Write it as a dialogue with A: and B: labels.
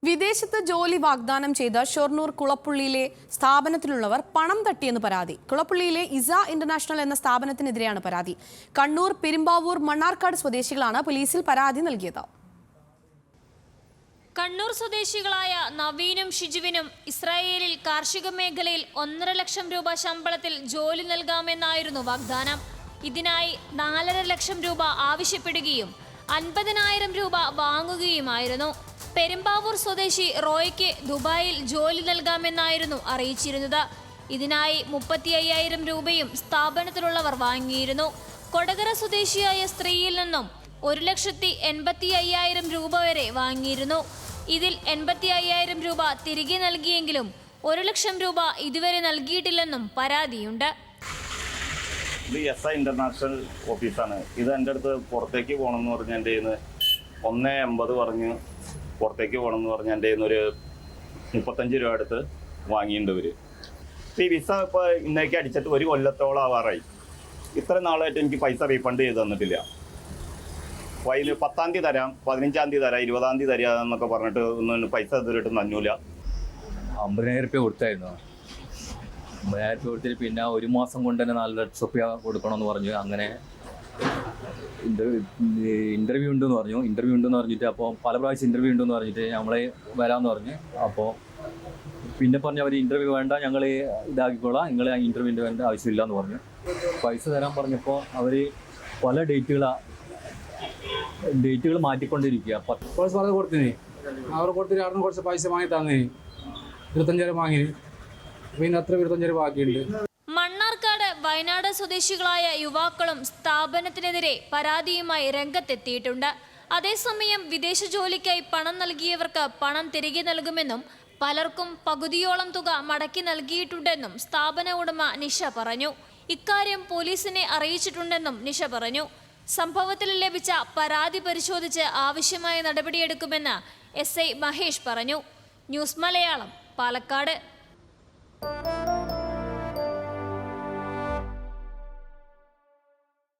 A: വിദേശത്ത് ജോലി വാഗ്ദാനം ചെയ്ത ഷൊർണൂർ കുളപ്പുള്ളിയിലെ സ്ഥാപനത്തിലുള്ളവർ പണം തട്ടിയെന്ന് പരാതി. കുളപ്പുള്ളിയിലെ ഇസ ഇന്റർനാഷണൽ എന്ന സ്ഥാപനത്തിനെതിരെയാണ് പരാതി. കണ്ണൂർ, പെരുമ്പാവൂർ, മണ്ണാർക്കാട് സ്വദേശികളാണ് പോലീസിൽ പരാതി നൽകിയത്.
B: കണ്ണൂർ സ്വദേശികളായ നവീനും ഷിജുവിനും ഇസ്രായേലിൽ കാർഷിക മേഖലയിൽ 1.5 ലക്ഷം രൂപ ശമ്പളത്തിൽ ജോലി നൽകാമെന്നായിരുന്നു വാഗ്ദാനം. ഇതിനായി 4.5 ലക്ഷം രൂപ ആവശ്യപ്പെടുകയും 50,000 രൂപ വാങ്ങുകയുമായിരുന്നു. പെരുമ്പാവൂർ സ്വദേശി റോയ്ക്ക് ദുബായിൽ ജോലി നൽകാമെന്നായിരുന്നു അറിയിച്ചിരുന്നത്. ഇതിനായി 35,000 രൂപയും സ്ഥാപനത്തിലുള്ളവർ വാങ്ങിയിരുന്നു. കൊടകര സ്വദേശിയായ സ്ത്രീയിൽ നിന്നും 1,85,000 രൂപ വരെ വാങ്ങിയിരുന്നു. ഇതിൽ 85,000 രൂപ തിരികെ നൽകിയെങ്കിലും 1 ലക്ഷം രൂപ ഇതുവരെ നൽകിയിട്ടില്ലെന്നും പരാതിയുണ്ട്.
C: ഇത് എസ് ഇന്റർനാഷണൽ ഓഫീസാണ്. ഇത് എൻ്റെ അടുത്ത് പുറത്തേക്ക് പോകണമെന്ന് പറഞ്ഞ് എൻ്റെ കയ്യിൽ നിന്ന് 1.80 പറഞ്ഞ് പുറത്തേക്ക് പോകണമെന്ന് പറഞ്ഞ് എൻ്റെ കയ്യിൽ നിന്ന് ഒരു 35 രൂപ അടുത്ത് വാങ്ങിയിട്ടുണ്ട് ഇവർ. ഈ വിസ ഇപ്പോൾ ഇന്നേക്ക് അടിച്ചിട്ട് 1 കൊല്ലത്തോളം ആവാറായി. ഇത്ര നാളായിട്ട് എനിക്ക് പൈസ റീഫണ്ട് ചെയ്ത് തന്നിട്ടില്ല. അപ്പോൾ അതിൽ 10-ാം തീയതി തരാം, 15-ാം തീയതി തരാം, 20-ാം തീയതി തരാം എന്നൊക്കെ പറഞ്ഞിട്ട് ഒന്നും പൈസ ഇതുവരെയായിട്ട് നന്നൂല.
D: 50,000 രൂപ കൊടുത്തായിരുന്നു. 50,000 രൂപ കൊടുത്തിട്ട് പിന്നെ 1 മാസം കൊണ്ട് തന്നെ 4 ലക്ഷം രൂപ കൊടുക്കണമെന്ന് പറഞ്ഞു. അങ്ങനെ ഇൻ്റർവ്യൂ ഉണ്ടെന്ന് പറഞ്ഞിട്ട് അപ്പോൾ പല പ്രാവശ്യം ഇൻ്റർവ്യൂ ഉണ്ടെന്ന് പറഞ്ഞിട്ട് നമ്മളെ വരാമെന്ന് പറഞ്ഞ്. അപ്പോൾ പിന്നെ പറഞ്ഞ് അവർ ഇൻ്റർവ്യൂ വേണ്ട, ഞങ്ങൾ ഇതാക്കിക്കോളാം, നിങ്ങൾ ഇൻ്റർവ്യൂവിൻ്റെ വേണ്ട ആവശ്യമില്ല എന്ന് പറഞ്ഞു. പൈസ തരാൻ പറഞ്ഞപ്പോൾ അവർ പല ഡേറ്റുകൾ മാറ്റിക്കൊണ്ടിരിക്കുക.
E: കുറച്ച് പറഞ്ഞ് കൊടുത്തിന്, അവർ കൊടുത്തിട്ട് അവിടെ നിന്ന് കുറച്ച് പൈസ വാങ്ങി തന്നേ, 25,000 വാങ്ങി, പിന്നെ അത്ര 25,000 ബാക്കിയുണ്ട്.
B: മണ്ണാർക്കാട്, വയനാട് സ്വദേശികളായ യുവാക്കളും സ്ഥാപനത്തിനെതിരെ പരാതിയുമായി രംഗത്തെത്തിയിട്ടുണ്ട്. അതേസമയം വിദേശ ജോലിക്കായി പണം നൽകിയവർക്ക് പണം തിരികെ നൽകുമെന്നും പലർക്കും പകുതിയോളം തുക മടക്കി നൽകിയിട്ടുണ്ടെന്നും സ്ഥാപന ഉടമ നിഷ പറഞ്ഞു. ഇക്കാര്യം പോലീസിനെ അറിയിച്ചിട്ടുണ്ടെന്നും നിഷ പറഞ്ഞു. സംഭവത്തിൽ ലഭിച്ച പരാതി പരിശോധിച്ച് ആവശ്യമായ നടപടിയെടുക്കുമെന്ന് SI മഹേഷ് പറഞ്ഞു. ന്യൂസ് മലയാളം, പാലക്കാട്.